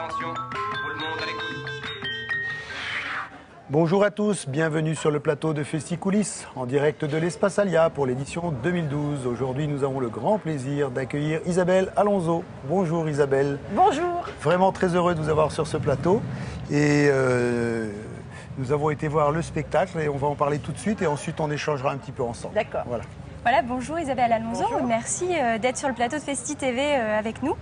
Attention, tout le monde à l'écoute. Bonjour à tous, bienvenue sur le plateau de Festicoulisses, en direct de l'Espace Alia pour l'édition 2012. Aujourd'hui, nous avons le grand plaisir d'accueillir Isabelle Alonso. Bonjour Isabelle. Bonjour. Vraiment très heureux de vous avoir sur ce plateau. Et nous avons été voir le spectacle et on va en parler tout de suite et ensuite on échangera un petit peu ensemble. D'accord. Voilà, bonjour Isabelle Alonso. Bonjour. Merci d'être sur le plateau de Festi TV avec nous.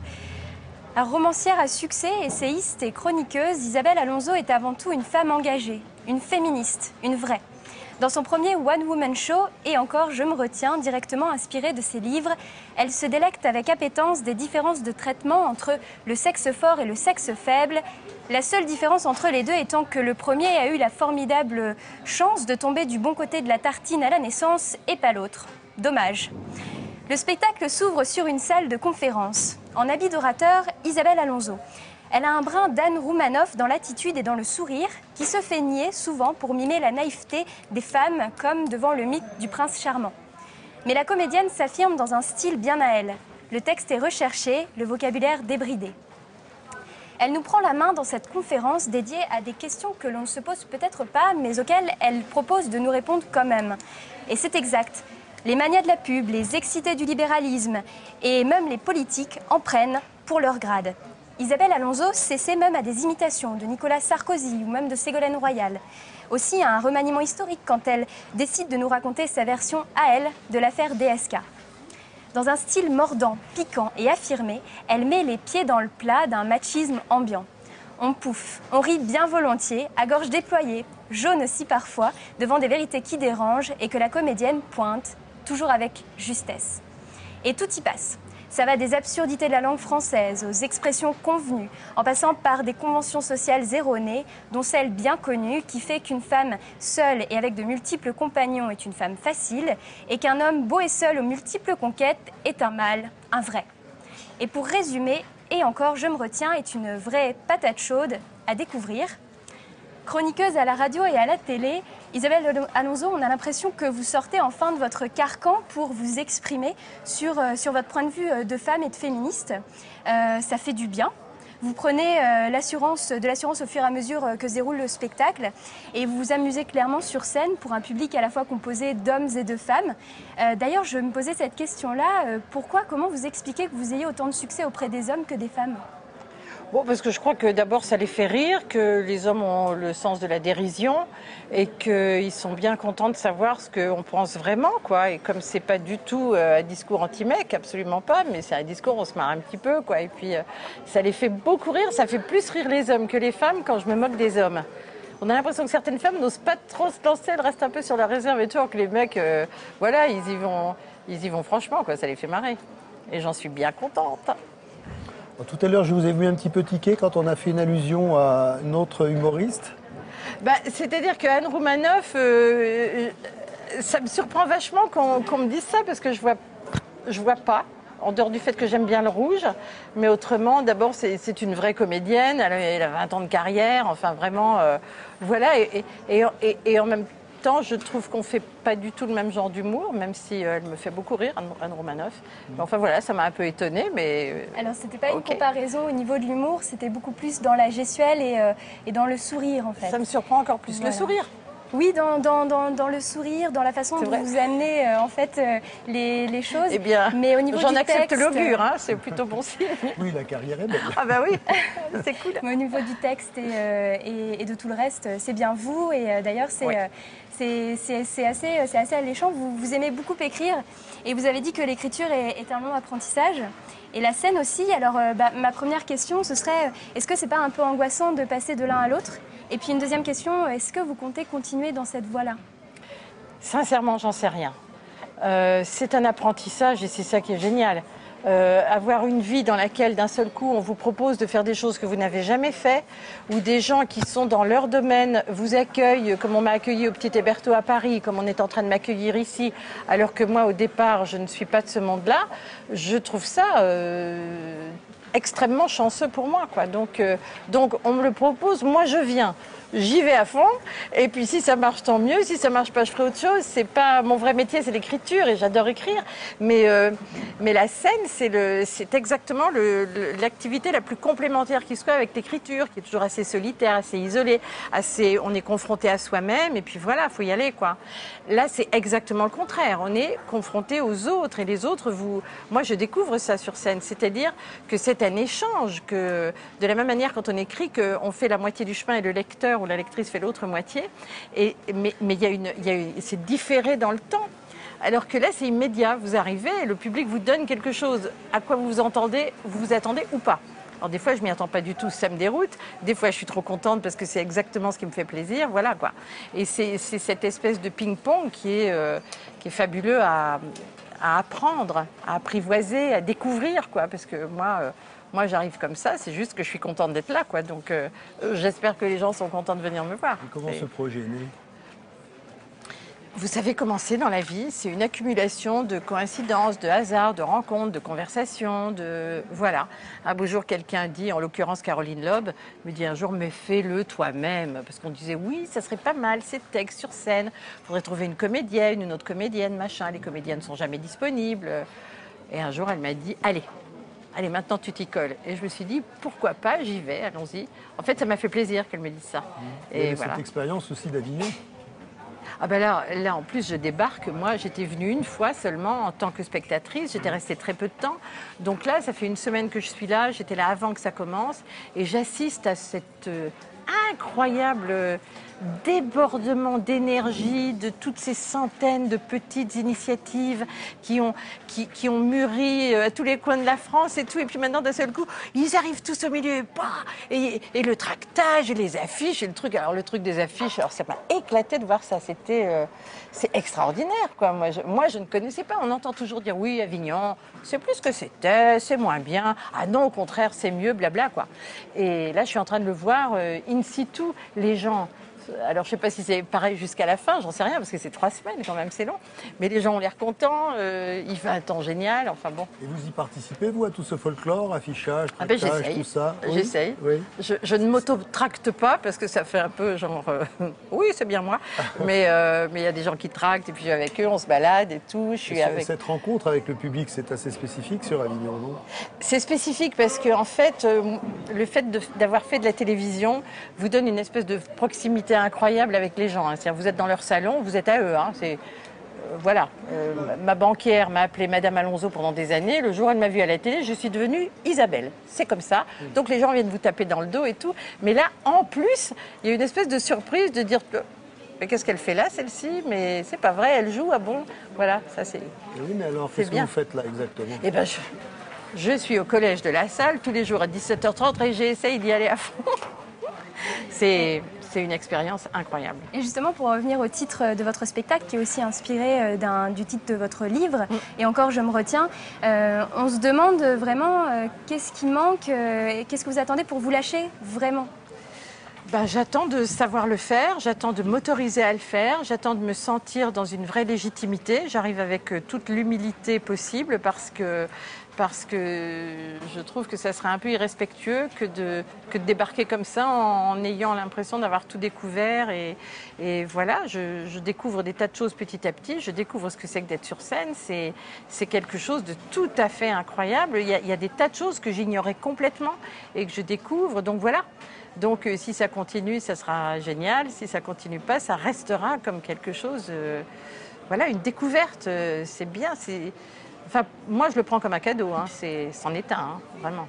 Alors, romancière à succès, essayiste et chroniqueuse, Isabelle Alonso est avant tout une femme engagée, une féministe, une vraie. Dans son premier One Woman Show, et encore Je me retiens, directement inspiré de ses livres, elle se délecte avec appétence des différences de traitement entre le sexe fort et le sexe faible. La seule différence entre les deux étant que le premier a eu la formidable chance de tomber du bon côté de la tartine à la naissance et pas l'autre. Dommage. Le spectacle s'ouvre sur une salle de conférence. En habit d'orateur, Isabelle Alonso. Elle a un brin d'Anne Roumanoff dans l'attitude et dans le sourire, qui se fait nier souvent pour mimer la naïveté des femmes, comme devant le mythe du prince charmant. Mais la comédienne s'affirme dans un style bien à elle. Le texte est recherché, le vocabulaire débridé. Elle nous prend la main dans cette conférence dédiée à des questions que l'on ne se pose peut-être pas, mais auxquelles elle propose de nous répondre quand même. Et c'est exact. Les manias de la pub, les excités du libéralisme et même les politiques en prennent pour leur grade. Isabelle Alonso s'essaie même à des imitations de Nicolas Sarkozy ou même de Ségolène Royal. Aussi à un remaniement historique quand elle décide de nous raconter sa version à elle de l'affaire DSK. Dans un style mordant, piquant et affirmé, elle met les pieds dans le plat d'un machisme ambiant. On pouffe, on rit bien volontiers, à gorge déployée, jaune aussi parfois, devant des vérités qui dérangent et que la comédienne pointe, toujours avec justesse. Et tout y passe. Ça va des absurdités de la langue française aux expressions convenues, en passant par des conventions sociales erronées, dont celle bien connue qui fait qu'une femme seule et avec de multiples compagnons est une femme facile, et qu'un homme beau et seul aux multiples conquêtes est un mâle, un vrai. Et pour résumer, et encore Je me retiens est une vraie patate chaude à découvrir. Chroniqueuse à la radio et à la télé, Isabelle Alonso, on a l'impression que vous sortez enfin de votre carcan pour vous exprimer sur votre point de vue de femme et de féministe. Ça fait du bien. Vous prenez de l'assurance au fur et à mesure que se déroule le spectacle et vous vous amusez clairement sur scène pour un public à la fois composé d'hommes et de femmes. D'ailleurs, je me posais cette question-là. Comment vous expliquez que vous ayez autant de succès auprès des hommes que des femmes ? Bon, parce que je crois que d'abord ça les fait rire, que les hommes ont le sens de la dérision et qu'ils sont bien contents de savoir ce qu'on pense vraiment, quoi. Et comme c'est pas du tout un discours anti-mec, absolument pas, mais c'est un discours où on se marre un petit peu, quoi. Et puis ça les fait beaucoup rire, ça fait plus rire les hommes que les femmes quand je me moque des hommes. On a l'impression que certaines femmes n'osent pas trop se lancer, elles restent un peu sur la réserve et tout, alors que les mecs, voilà, ils y vont franchement, quoi. Ça les fait marrer. Et j'en suis bien contente. Tout à l'heure, je vous ai vu un petit peu tiquer quand on a fait une allusion à notre humoriste. C'est-à-dire qu'Anne Roumanoff, ça me surprend vachement qu'on me dise ça, parce que je vois pas, en dehors du fait que j'aime bien le rouge. Mais autrement, d'abord, c'est une vraie comédienne, elle a 20 ans de carrière, enfin vraiment, voilà. Et en même temps, je trouve qu'on fait pas du tout le même genre d'humour, même si elle me fait beaucoup rire, Anne Roumanoff. Mais enfin voilà, ça m'a un peu étonnée, mais... Alors c'était pas une comparaison au niveau de l'humour, c'était beaucoup plus dans la gestuelle et dans le sourire en fait. Ça me surprend encore plus, voilà. Le sourire. Oui, dans le sourire, dans la façon dont vous amenez en fait les choses. Eh bien, mais au niveau j'en du accepte texte, l'augure, hein, c'est plutôt bon signe. Oui, la carrière est belle. Ah bah oui, c'est cool. Mais au niveau du texte et de tout le reste, c'est bien vous. Et d'ailleurs, c'est assez alléchant. Vous aimez beaucoup écrire et vous avez dit que l'écriture est un long apprentissage. Et la scène aussi. Alors, ma première question, ce serait, est-ce que c'est pas un peu angoissant de passer de l'un à l'autre ? Et puis une deuxième question, est-ce que vous comptez continuer dans cette voie-là ? Sincèrement, j'en sais rien. C'est un apprentissage et c'est ça qui est génial. Avoir une vie dans laquelle d'un seul coup on vous propose de faire des choses que vous n'avez jamais fait, ou des gens qui sont dans leur domaine vous accueillent comme on m'a accueilli au Petit Héberto à Paris, comme on est en train de m'accueillir ici, alors que moi au départ je ne suis pas de ce monde-là, je trouve ça extrêmement chanceux pour moi, quoi. Donc on me le propose, moi je viens. J'y vais à fond, et puis si ça marche, tant mieux. Si ça marche pas, je ferai autre chose. C'est pas mon vrai métier, c'est l'écriture, et j'adore écrire. Mais la scène, c'est exactement l'activité la plus complémentaire qui soit avec l'écriture, qui est toujours assez solitaire, assez isolée, on est confronté à soi-même, et puis voilà, faut y aller, quoi. Là, c'est exactement le contraire. On est confronté aux autres, et les autres, moi, je découvre ça sur scène. C'est-à-dire que c'est un échange, que de la même manière, quand on écrit, qu'on fait la moitié du chemin et le lecteur ou la lectrice fait l'autre moitié, mais c'est différé dans le temps. Alors que là, c'est immédiat. Vous arrivez et le public vous donne quelque chose à quoi vous vous attendez ou pas. Alors des fois, je m'y attends pas du tout, ça me déroute. Des fois, je suis trop contente parce que c'est exactement ce qui me fait plaisir. Voilà, quoi. Et c'est cette espèce de ping-pong qui est fabuleux à apprendre, à apprivoiser, à découvrir, quoi. Parce que moi, j'arrive comme ça, c'est juste que je suis contente d'être là, quoi. Donc, j'espère que les gens sont contents de venir me voir. Et comment ce projet est né? Vous savez comment c'est dans la vie, c'est une accumulation de coïncidences, de hasards, de rencontres, de conversations, Voilà. Un beau jour, quelqu'un dit, en l'occurrence Caroline Loeb, me dit un jour, mais fais-le toi-même. Parce qu'on disait, oui, ça serait pas mal, ces textes sur scène. Il faudrait trouver une comédienne, une autre comédienne, machin. Les comédiennes ne sont jamais disponibles. Et un jour, elle m'a dit, allez, maintenant tu t'y colles. Et je me suis dit, pourquoi pas, j'y vais, allons-y. En fait, ça m'a fait plaisir qu'elle me dise ça. Et voilà. Cette expérience aussi d'Avignon. Ah ben là, en plus, je débarque. Moi, j'étais venue une fois seulement en tant que spectatrice. J'étais restée très peu de temps. Donc là, ça fait une semaine que je suis là. J'étais là avant que ça commence. Et j'assiste à cette incroyable débordement d'énergie de toutes ces centaines de petites initiatives qui ont mûri à tous les coins de la France et tout. Et puis maintenant, d'un seul coup, ils arrivent tous au milieu. Et le tractage et les affiches et le truc. Alors le truc des affiches, alors ça m'a éclaté de voir ça. C'est extraordinaire, quoi. Moi, je ne connaissais pas. On entend toujours dire oui, Avignon, c'est plus que c'était, c'est moins bien. Ah non, au contraire, c'est mieux, blabla, quoi. Et là, je suis en train de le voir in situ, les gens. Alors, je ne sais pas si c'est pareil jusqu'à la fin, j'en sais rien, parce que c'est 3 semaines quand même, c'est long. Mais les gens ont l'air contents, il fait un temps génial, enfin bon. Et vous y participez, vous, à tout ce folklore, affichage, tractage, tout ça? J'essaye. Oui. Je ne m'auto-tracte pas, parce que ça fait un peu genre, oui, c'est bien moi. Mais il y a des gens qui tractent, et puis avec eux, on se balade et tout. Cette rencontre avec le public, c'est assez spécifique sur Avignon, non? C'est spécifique parce que, en fait, le fait d'avoir fait de la télévision vous donne une espèce de proximité incroyable avec les gens. Hein. C'est-à-dire, vous êtes dans leur salon, vous êtes à eux. Hein. Voilà. Ma banquière m'a appelée Madame Alonso pendant des années. Le jour où elle m'a vue à la télé, je suis devenue Isabelle. C'est comme ça. Donc les gens viennent vous taper dans le dos et tout. Mais là, en plus, il y a une espèce de surprise de dire mais qu'est-ce qu'elle fait là, celle-ci? Mais c'est pas vrai, elle joue. Ah bon? Voilà, ça c'est. Oui, mais alors, qu'est-ce que vous faites là exactement? Eh ben, je suis au collège de la Salle tous les jours à 17h30 et j'essaye d'y aller à fond. C'est une expérience incroyable. Et justement, pour revenir au titre de votre spectacle, qui est aussi inspiré du titre de votre livre, et encore je me retiens, on se demande vraiment qu'est-ce qui manque, qu'est-ce que vous attendez pour vous lâcher vraiment? J'attends de savoir le faire, j'attends de m'autoriser à le faire, j'attends de me sentir dans une vraie légitimité. J'arrive avec toute l'humilité possible parce que je trouve que ça serait un peu irrespectueux que de débarquer comme ça en ayant l'impression d'avoir tout découvert. Et voilà, je découvre des tas de choses petit à petit, je découvre ce que c'est que d'être sur scène. C'est quelque chose de tout à fait incroyable. Il y a des tas de choses que j'ignorais complètement et que je découvre, donc voilà. Donc si ça continue, ça sera génial. Si ça continue pas, ça restera comme quelque chose, voilà, une découverte. C'est bien, enfin, moi je le prends comme un cadeau, hein. C'en est un, hein, vraiment.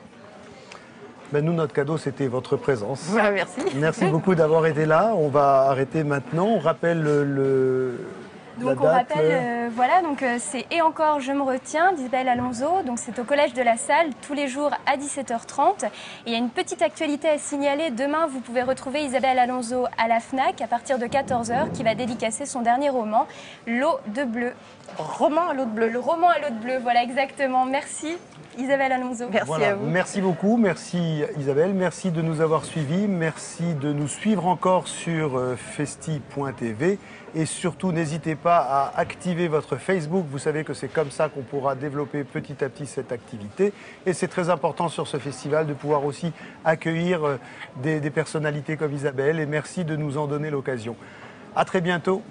Nous, notre cadeau, c'était votre présence. Merci. Merci beaucoup d'avoir été là. On va arrêter maintenant. On rappelle Donc on rappelle, voilà, donc c'est Et encore je me retiens d'Isabelle Alonso. Donc c'est au Collège de la Salle tous les jours à 17h30. Et il y a une petite actualité à signaler. Demain, vous pouvez retrouver Isabelle Alonso à la FNAC à partir de 14h qui va dédicacer son dernier roman, L'eau de bleu. Roman à l'eau de bleu. Le roman à l'eau de bleu, voilà exactement. Merci Isabelle Alonso. Merci à vous. Merci beaucoup, merci Isabelle, merci de nous avoir suivis, merci de nous suivre encore sur festi.tv et surtout n'hésitez pas à activer votre notre Facebook. Vous savez que c'est comme ça qu'on pourra développer petit à petit cette activité. Et c'est très important sur ce festival de pouvoir aussi accueillir des personnalités comme Isabelle. Et merci de nous en donner l'occasion. À très bientôt.